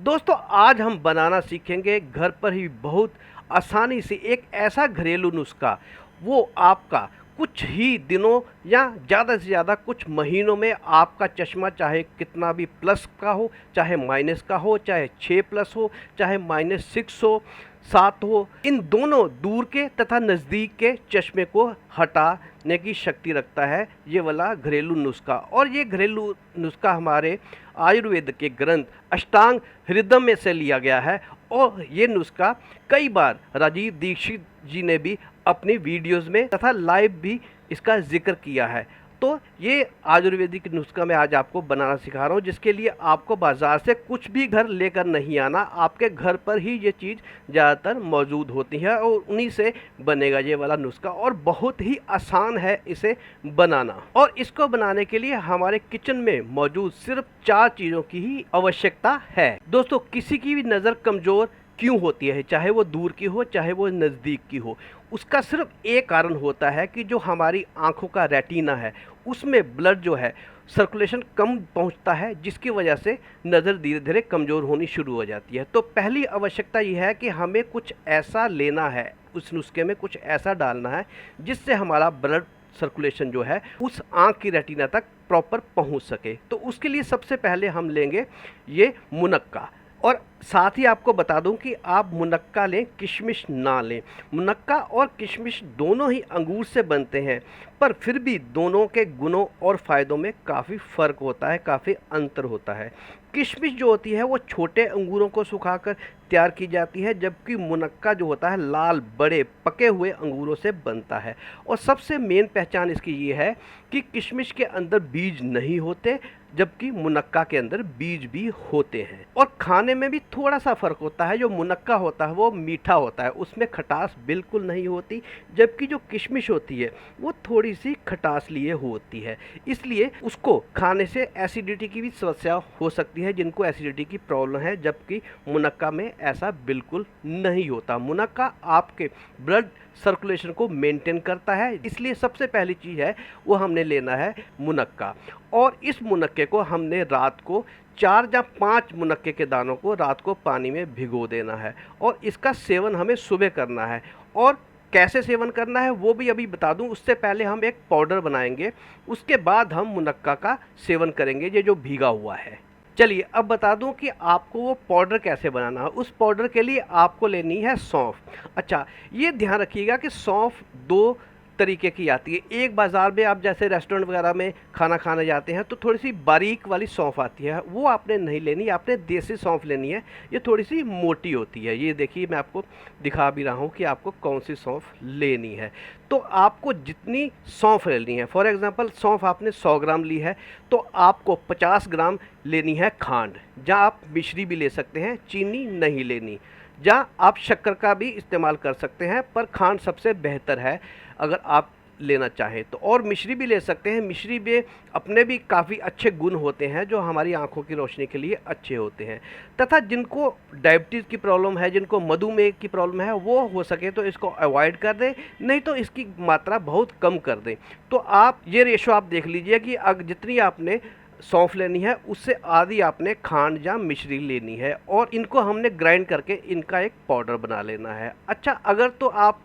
दोस्तों आज हम बनाना सीखेंगे घर पर ही बहुत आसानी से एक ऐसा घरेलू नुस्खा, वो आपका कुछ ही दिनों या ज़्यादा से ज़्यादा कुछ महीनों में आपका चश्मा चाहे कितना भी प्लस का हो, चाहे माइनस का हो, चाहे 6+ हो, चाहे -6 हो, 7 हो, इन दोनों दूर के तथा नज़दीक के चश्मे को हटाने की शक्ति रखता है ये वाला घरेलू नुस्खा। और ये घरेलू नुस्खा हमारे आयुर्वेद के ग्रंथ अष्टांग हृदय में से लिया गया है। और ये नुस्खा कई बार राजीव दीक्षित जी ने भी अपनी वीडियोस में तथा लाइव भी इसका जिक्र किया है। तो ये आयुर्वेदिक नुस्खा मैं आज आपको बनाना सिखा रहा हूँ, जिसके लिए आपको बाज़ार से कुछ भी घर लेकर नहीं आना, आपके घर पर ही ये चीज़ ज़्यादातर मौजूद होती है और उन्हीं से बनेगा ये वाला नुस्खा। और बहुत ही आसान है इसे बनाना। और इसको बनाने के लिए हमारे किचन में मौजूद सिर्फ 4 चीज़ों की ही आवश्यकता है। दोस्तों किसी की भी नज़र कमज़ोर क्यों होती है, चाहे वो दूर की हो चाहे वो नज़दीक की हो, उसका सिर्फ एक कारण होता है कि जो हमारी आंखों का रेटिना है उसमें ब्लड जो है सर्कुलेशन कम पहुंचता है, जिसकी वजह से नज़र धीरे धीरे कमज़ोर होनी शुरू हो जाती है। तो पहली आवश्यकता यह है कि हमें कुछ ऐसा लेना है, उस नुस्खे में कुछ ऐसा डालना है जिससे हमारा ब्लड सर्कुलेशन जो है उस आँख की रेटिना तक प्रॉपर पहुंच सके। तो उसके लिए सबसे पहले हम लेंगे ये मुनक्का। और साथ ही आपको बता दूं कि आप मुनक्का लें, किशमिश ना लें। मुनक्का और किशमिश दोनों ही अंगूर से बनते हैं, पर फिर भी दोनों के गुणों और फ़ायदों में काफ़ी फ़र्क होता है, काफ़ी अंतर होता है। किशमिश जो होती है वो छोटे अंगूरों को सुखाकर तैयार की जाती है, जबकि मुनक्का जो होता है लाल बड़े पके हुए अंगूरों से बनता है। और सबसे मेन पहचान इसकी ये है कि किशमिश के अंदर बीज नहीं होते, जबकि मुनक्का के अंदर बीज भी होते हैं। और खाने में भी थोड़ा सा फ़र्क होता है। जो मुनक्का होता है वो मीठा होता है, उसमें खटास बिल्कुल नहीं होती, जबकि जो किशमिश होती है वो थोड़ी सी खटास लिए होती है। इसलिए उसको खाने से एसिडिटी की भी समस्या हो सकती है, जिनको एसिडिटी की प्रॉब्लम है, जबकि मुनक्का में ऐसा बिल्कुल नहीं होता। मुनक्का आपके ब्लड सर्कुलेशन को मेंटेन करता है, इसलिए सबसे पहली चीज़ है वो हमने लेना है मुनक्का। और इस मुनक्के को हमने रात को 4 या 5 मुनक्के के दानों को रात को पानी में भिगो देना है। और इसका सेवन हमें सुबह करना है। और कैसे सेवन करना है वो भी अभी बता दूं, उससे पहले हम एक पाउडर बनाएंगे, उसके बाद हम मुनक्का का सेवन करेंगे ये जो भीगा हुआ है। चलिए अब बता दूं कि आपको वो पाउडर कैसे बनाना है। उस पाउडर के लिए आपको लेनी है सौंफ। अच्छा, ये ध्यान रखिएगा कि सौंफ 2 तरीके की आती है। एक बाज़ार में आप जैसे रेस्टोरेंट वगैरह में खाना खाने जाते हैं तो थोड़ी सी बारीक वाली सौंफ आती है, वो आपने नहीं लेनी, आपने देसी सौंफ लेनी है। ये थोड़ी सी मोटी होती है। ये देखिए मैं आपको दिखा भी रहा हूँ कि आपको कौन सी सौंफ लेनी है। तो आपको जितनी सौंफ लेनी है, फॉर एग्ज़ाम्पल सौंफ आपने 100 ग्राम ली है तो आपको 50 ग्राम लेनी है खांड, जहाँ आप मिश्री भी ले सकते हैं, चीनी नहीं लेनी। जहाँ आप शक्कर का भी इस्तेमाल कर सकते हैं, पर खांड सबसे बेहतर है अगर आप लेना चाहें तो। और मिश्री भी ले सकते हैं, मिश्री में अपने भी काफ़ी अच्छे गुण होते हैं जो हमारी आंखों की रोशनी के लिए अच्छे होते हैं। तथा जिनको डायबिटीज़ की प्रॉब्लम है, जिनको मधुमेह की प्रॉब्लम है, वो हो सके तो इसको अवॉइड कर दें, नहीं तो इसकी मात्रा बहुत कम कर दें। तो आप ये रेशो आप देख लीजिए कि अगर जितनी आपने सौंफ लेनी है उससे आधी आपने खांड या मिश्री लेनी है, और इनको हमने ग्राइंड करके इनका एक पाउडर बना लेना है। अच्छा, अगर तो आप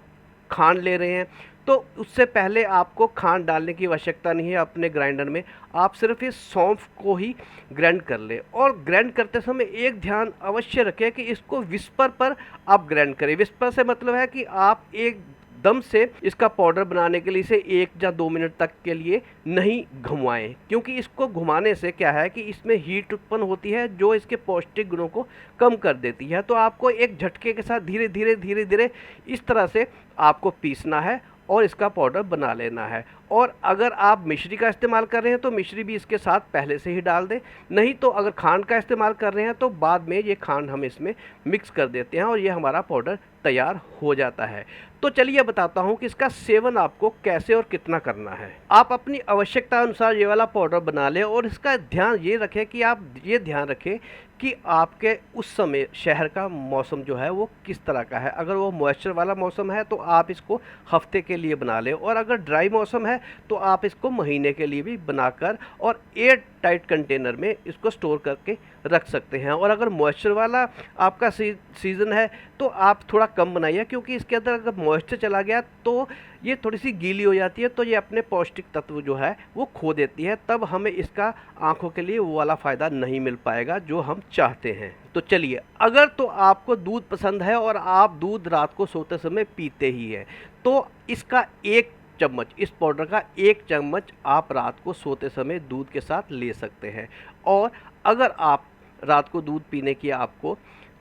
खांड ले रहे हैं तो उससे पहले आपको खांड डालने की आवश्यकता नहीं है अपने ग्राइंडर में, आप सिर्फ इस सौंफ को ही ग्राइंड कर लें। और ग्राइंड करते समय एक ध्यान अवश्य रखें कि इसको विस्पर पर आप ग्राइंड करें। विस्पर से मतलब है कि आप एक दम से इसका पाउडर बनाने के लिए इसे 1 या 2 मिनट तक के लिए नहीं घुमाएं, क्योंकि इसको घुमाने से क्या है कि इसमें हीट उत्पन्न होती है जो इसके पौष्टिक गुणों को कम कर देती है। तो आपको एक झटके के साथ धीरे धीरे इस तरह से आपको पीसना है और इसका पाउडर बना लेना है। और अगर आप मिश्री का इस्तेमाल कर रहे हैं तो मिश्री भी इसके साथ पहले से ही डाल दें, नहीं तो अगर खांड का इस्तेमाल कर रहे हैं तो बाद में ये खांड हम इसमें मिक्स कर देते हैं और ये हमारा पाउडर तैयार हो जाता है। तो चलिए बताता हूँ कि इसका सेवन आपको कैसे और कितना करना है। आप अपनी आवश्यकता अनुसार ये वाला पाउडर बना लें, और इसका ध्यान ये रखें कि आप ये ध्यान रखें कि आपके उस समय शहर का मौसम जो है वो किस तरह का है। अगर वो मॉइस्चर वाला मौसम है तो आप इसको हफ्ते के लिए बना लें, और अगर ड्राई मौसम है है तो आप इसको महीने के लिए भी बनाकर और एयर टाइट कंटेनर में इसको स्टोर करके रख सकते हैं। और अगर मॉइस्चर वाला आपका सीज़न है तो आप थोड़ा कम बनाइए, क्योंकि इसके अंदर अगर मॉइस्चर चला गया तो ये थोड़ी सी गीली हो जाती है, तो ये अपने पौष्टिक तत्व जो है वो खो देती है, तब हमें इसका आंखों के लिए वो वाला फ़ायदा नहीं मिल पाएगा जो हम चाहते हैं। तो चलिए, अगर तो आपको दूध पसंद है और आप दूध रात को सोते समय पीते ही हैं तो इसका 1 चम्मच, इस पाउडर का 1 चम्मच आप रात को सोते समय दूध के साथ ले सकते हैं। और अगर आप रात को दूध पीने की आपको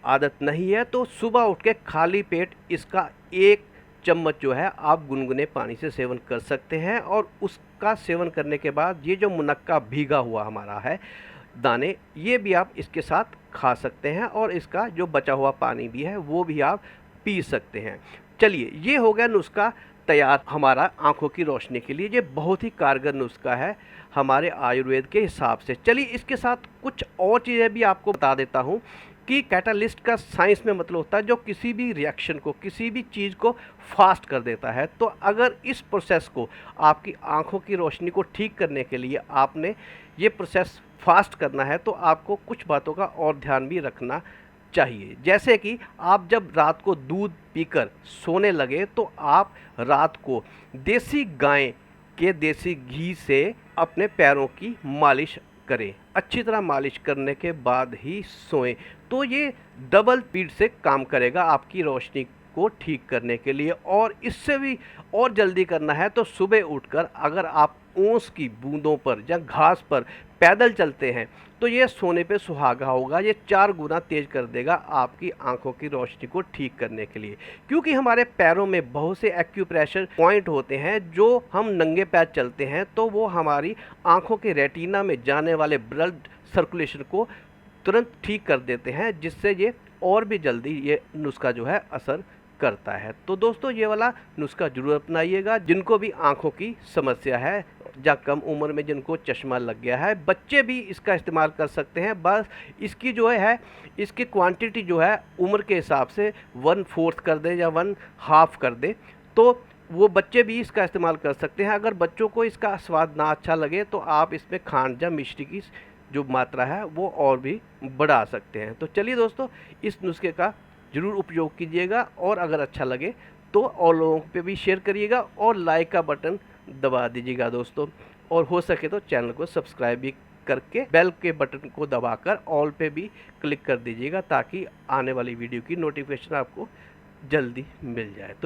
आदत नहीं है तो सुबह उठ के खाली पेट इसका 1 चम्मच जो है आप गुनगुने पानी से सेवन कर सकते हैं। और उसका सेवन करने के बाद ये जो मुनक्का भीगा हुआ हमारा है दाने, ये भी आप इसके साथ खा सकते हैं और इसका जो बचा हुआ पानी भी है वो भी आप पी सकते हैं। चलिए, ये हो गया नुस्खा तैयार हमारा आंखों की रोशनी के लिए। ये बहुत ही कारगर नुस्खा है हमारे आयुर्वेद के हिसाब से। चलिए, इसके साथ कुछ और चीज़ें भी आपको बता देता हूँ कि कैटालिस्ट का साइंस में मतलब होता है जो किसी भी रिएक्शन को, किसी भी चीज़ को फास्ट कर देता है। तो अगर इस प्रोसेस को, आपकी आंखों की रोशनी को ठीक करने के लिए आपने ये प्रोसेस फास्ट करना है तो आपको कुछ बातों का और ध्यान भी रखना चाहिए। जैसे कि आप जब रात को दूध पीकर सोने लगे तो आप रात को देसी गाय के देसी घी से अपने पैरों की मालिश करें। अच्छी तरह मालिश करने के बाद ही सोएं, तो ये डबल स्पीड से काम करेगा आपकी रोशनी को ठीक करने के लिए। और इससे भी और जल्दी करना है तो सुबह उठकर अगर आप ओस की बूंदों पर या घास पर पैदल चलते हैं तो ये सोने पे सुहागा होगा, ये 4 गुना तेज कर देगा आपकी आंखों की रोशनी को ठीक करने के लिए। क्योंकि हमारे पैरों में बहुत से एक्यूप्रेशर पॉइंट होते हैं, जो हम नंगे पैर चलते हैं तो वो हमारी आंखों के रेटिना में जाने वाले ब्लड सर्कुलेशन को तुरंत ठीक कर देते हैं, जिससे ये और भी जल्दी ये नुस्खा जो है असर करता है। तो दोस्तों, ये वाला नुस्खा जरूर अपनाइएगा जिनको भी आंखों की समस्या है, या कम उम्र में जिनको चश्मा लग गया है। बच्चे भी इसका इस्तेमाल कर सकते हैं, बस इसकी जो है इसकी क्वांटिटी जो है उम्र के हिसाब से 1/4 कर दें या 1/2 कर दें, तो वो बच्चे भी इसका इस्तेमाल कर सकते हैं। अगर बच्चों को इसका स्वाद ना अच्छा लगे तो आप इसमें खांड या मिश्री की जो मात्रा है वो और भी बढ़ा सकते हैं। तो चलिए दोस्तों, इस नुस्खे का ज़रूर उपयोग कीजिएगा और अगर अच्छा लगे तो और लोगों पे भी शेयर करिएगा और लाइक का बटन दबा दीजिएगा दोस्तों। और हो सके तो चैनल को सब्सक्राइब भी करके बेल के बटन को दबाकर ऑल पे भी क्लिक कर दीजिएगा, ताकि आने वाली वीडियो की नोटिफिकेशन आपको जल्दी मिल जाए। तो